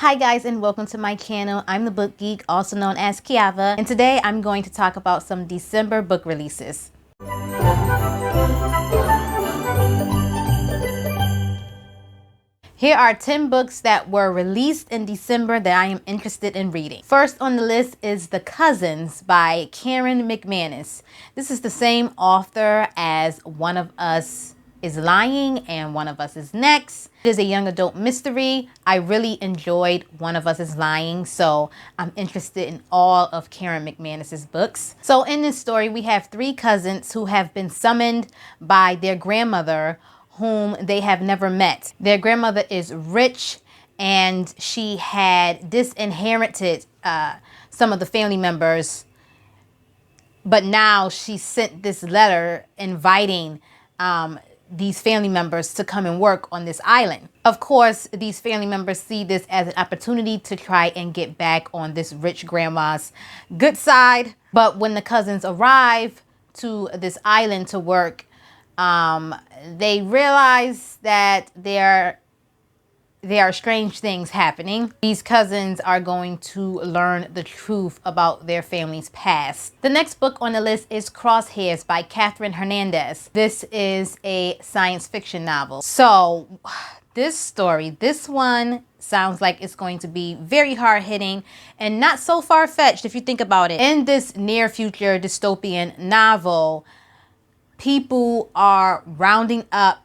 Hi guys, and welcome to my channel. I'm the Book Geek, also known as Kiava, and today I'm going to talk about some December book releases. Here are 10 books that were released in December that I am interested in reading. First on the list is The Cousins by Karen McManus. This is the same author as One of Us is Lying and One of Us is Next. It is a young adult mystery. I really enjoyed One of Us is Lying, so I'm interested in all of Karen McManus's books. So in this story, we have three cousins who have been summoned by their grandmother whom they have never met. Their grandmother is rich and she had disinherited some of the family members, but now she sent this letter inviting these family members to come and work on this island. Of course, these family members see this as an opportunity to try and get back on this rich grandma's good side. But when the cousins arrive to this island to work, they realize that there are strange things happening. These cousins are going to learn the truth about their family's past. The next book on the list is Crosshairs by Catherine Hernandez. This is a science fiction novel. So this one sounds like it's going to be very hard-hitting and not so far-fetched if you think about it. In this near future dystopian novel, people are rounding up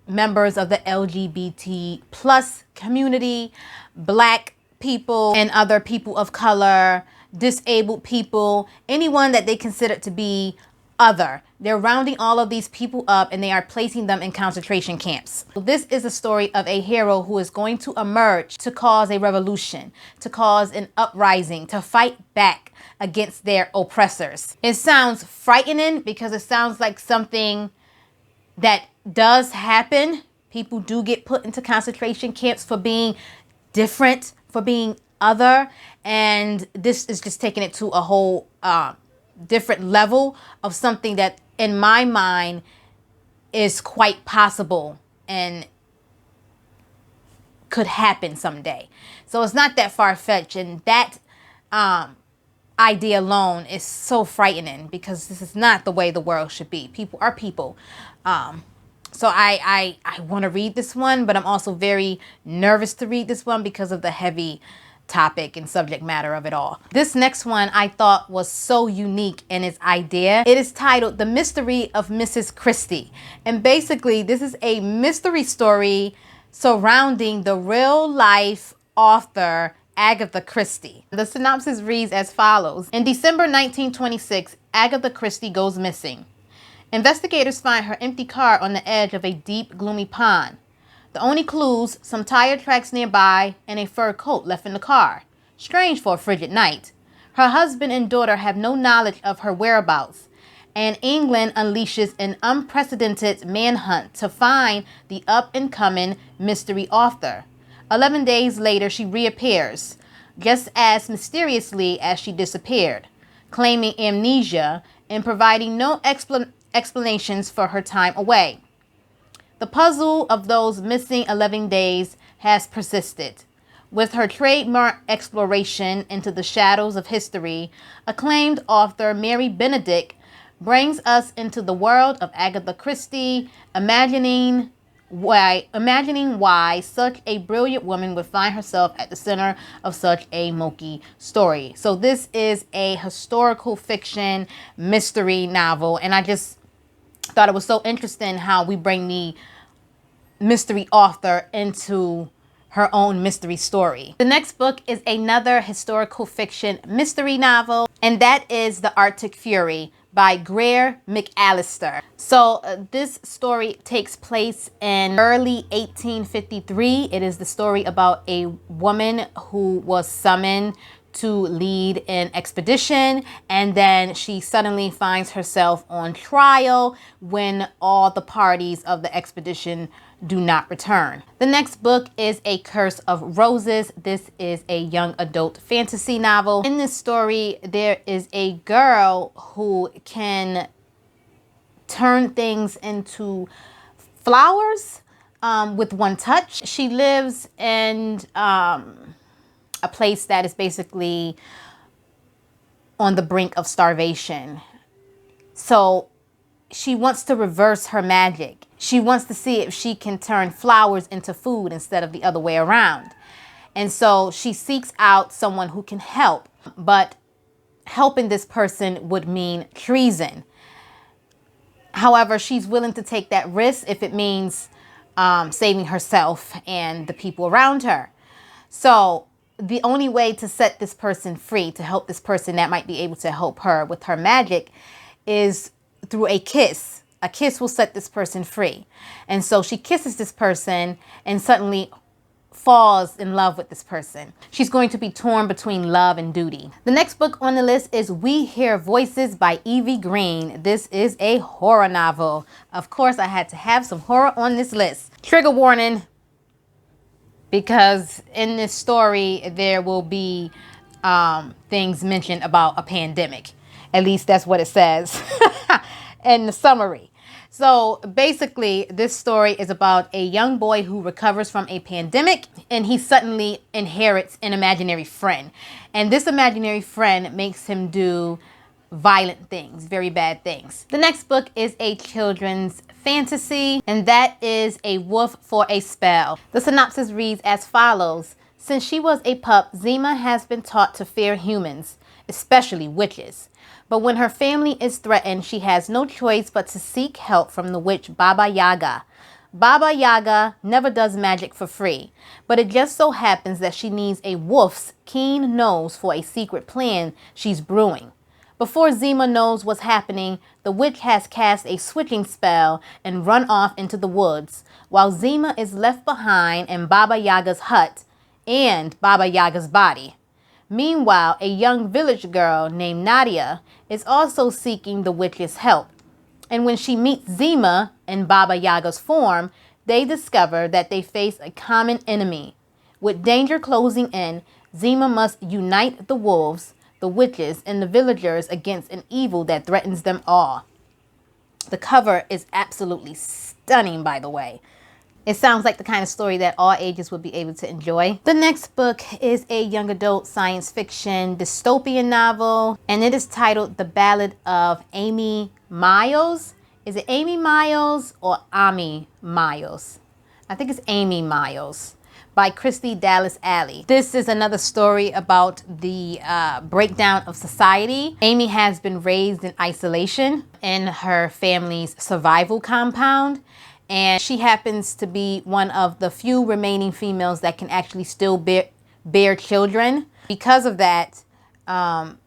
members of the LGBT plus community, Black people and other people of color, disabled people, anyone that they consider to be other. They're rounding all of these people up and they are placing them in concentration camps. This is a story of a hero who is going to emerge to cause a revolution, to cause an uprising, to fight back against their oppressors. It sounds frightening because it sounds like something that does happen. People do get put into concentration camps for being different, for being other, and this is just taking it to a whole different level of something that in my mind is quite possible and could happen someday. So it's not that far-fetched, and that idea alone is so frightening because this is not the way the world should be. People are people. So I want to read this one, but I'm also very nervous to read this one because of the heavy topic and subject matter of it all. This next one I thought was so unique in its idea. It is titled The Mystery of Mrs Christie. And basically this is a mystery story surrounding the real life author Agatha Christie. The synopsis reads as follows. In December 1926, Agatha Christie goes missing. Investigators find her empty car on the edge of a deep, gloomy pond. The only clues, some tire tracks nearby and a fur coat left in the car. Strange for a frigid night. Her husband and daughter have no knowledge of her whereabouts, and England unleashes an unprecedented manhunt to find the up-and-coming mystery author. 11 days later, she reappears, just as mysteriously as she disappeared, claiming amnesia and providing no explanations for her time away. The puzzle of those missing 11 days has persisted. With her trademark exploration into the shadows of history, acclaimed author Mary Benedict brings us into the world of Agatha Christie, imagining why such a brilliant woman would find herself at the center of such a murky story. So this is a historical fiction mystery novel, and I just thought it was so interesting how we bring the mystery author into her own mystery story. The next book is another historical fiction mystery novel, and that is The Arctic Fury by Greer McAllister. So this story takes place in early 1853. It is the story about a woman who was summoned to lead an expedition, and then she suddenly finds herself on trial when all the parties of the expedition do not return. The next book is A Curse of Roses. This is a young adult fantasy novel. In this story, there is a girl who can turn things into flowers. with one touch. She lives in a place that is basically on the brink of starvation. So she wants to reverse her magic. She wants to see if she can turn flowers into food instead of the other way around. And so she seeks out someone who can help, but helping this person would mean treason. However, she's willing to take that risk if it means saving herself and the people around her. So the only way to set this person free, to help this person that might be able to help her with her magic, is through a kiss. A kiss will set this person free. And so she kisses this person and suddenly falls in love with this person. She's going to be torn between love and duty. The next book on the list is We Hear Voices by Evie Green. This is a horror novel. Of course, I had to have some horror on this list. Trigger warning, because in this story, there will be things mentioned about a pandemic. At least that's what it says in the summary. So basically, this story is about a young boy who recovers from a pandemic, and he suddenly inherits an imaginary friend. And this imaginary friend makes him do violent things, very bad things. The next book is a children's fantasy, and that is A Wolf for a Spell. The synopsis reads as follows. Since she was a pup, Zima has been taught to fear humans, especially witches. But when her family is threatened, she has no choice but to seek help from the witch Baba Yaga. Baba Yaga never does magic for free, but it just so happens that she needs a wolf's keen nose for a secret plan she's brewing. Before Zima knows what's happening, the witch has cast a switching spell and run off into the woods, while Zima is left behind in Baba Yaga's hut and Baba Yaga's body. Meanwhile, a young village girl named Nadia is also seeking the witch's help. And when she meets Zima in Baba Yaga's form, they discover that they face a common enemy. With danger closing in, Zima must unite the wolves, the witches, and the villagers against an evil that threatens them all. The cover is absolutely stunning, by the way. It sounds like the kind of story that all ages would be able to enjoy. The next book is a young adult science fiction dystopian novel, and it is titled The Ballad of Amy Miles. Is it Amy Miles or Amy Miles? I think it's Amy Miles, by Christie Dallas Alley. This is another story about the breakdown of society. Amy has been raised in isolation in her family's survival compound, and she happens to be one of the few remaining females that can actually still bear children. Because of that,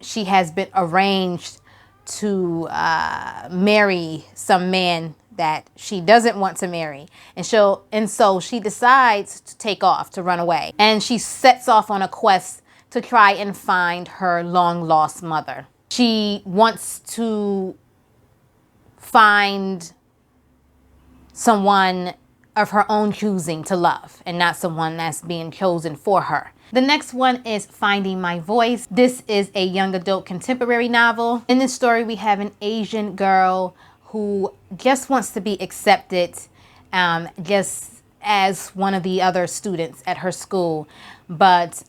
she has been arranged to marry some man that she doesn't want to marry. And so she decides to take off, to run away. And she sets off on a quest to try and find her long lost mother. She wants to find someone of her own choosing to love and not someone that's being chosen for her. The next one is Finding My Voice. This is a young adult contemporary novel. In this story, we have an Asian girl who just wants to be accepted just as one of the other students at her school. But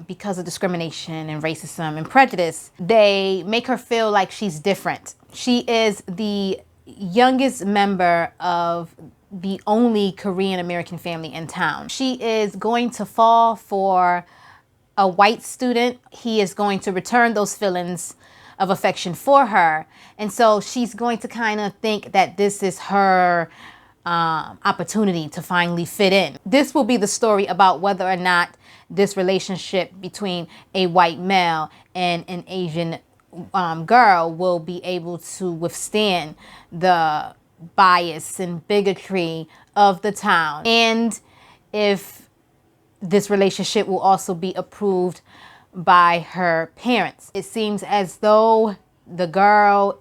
because of discrimination and racism and prejudice, they make her feel like she's different. She is the youngest member of the only Korean American family in town. She is going to fall for a white student. He is going to return those feelings of affection for her. And so she's going to kind of think that this is her opportunity to finally fit in. This will be the story about whether or not this relationship between a white male and an Asian girl will be able to withstand the bias and bigotry of the town, and if this relationship will also be approved by her parents. It seems as though the girl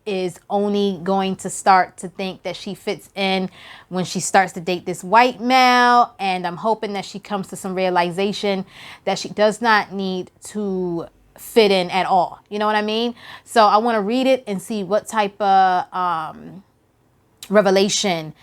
is only going to start to think that she fits in when she starts to date this white male, and I'm hoping that she comes to some realization that she does not need to fit in at all. You know what I mean? So I want to read it and see what type of revelation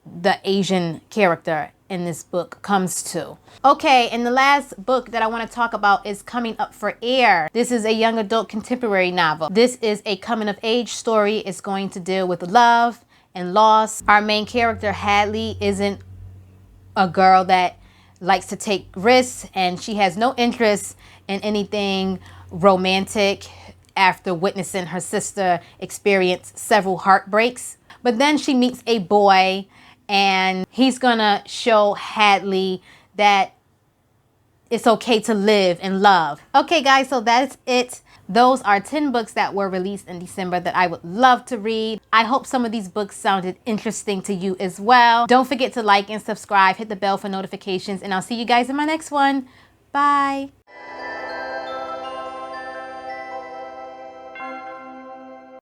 the Asian character in this book comes to. Okay, and the last book that I want to talk about is Coming Up for Air. This is a young adult contemporary novel. This is a coming of age story. It's going to deal with love and loss. Our main character, Hadley, isn't a girl that likes to take risks, and she has no interest in anything romantic after witnessing her sister experience several heartbreaks. But then she meets a boy, and he's gonna show Hadley that it's okay to live and love. Okay guys, so that's it. Those are 10 books that were released in December that I would love to read. I hope some of these books sounded interesting to you as well. Don't forget to like and subscribe, hit the bell for notifications, and I'll see you guys in my next one. Bye.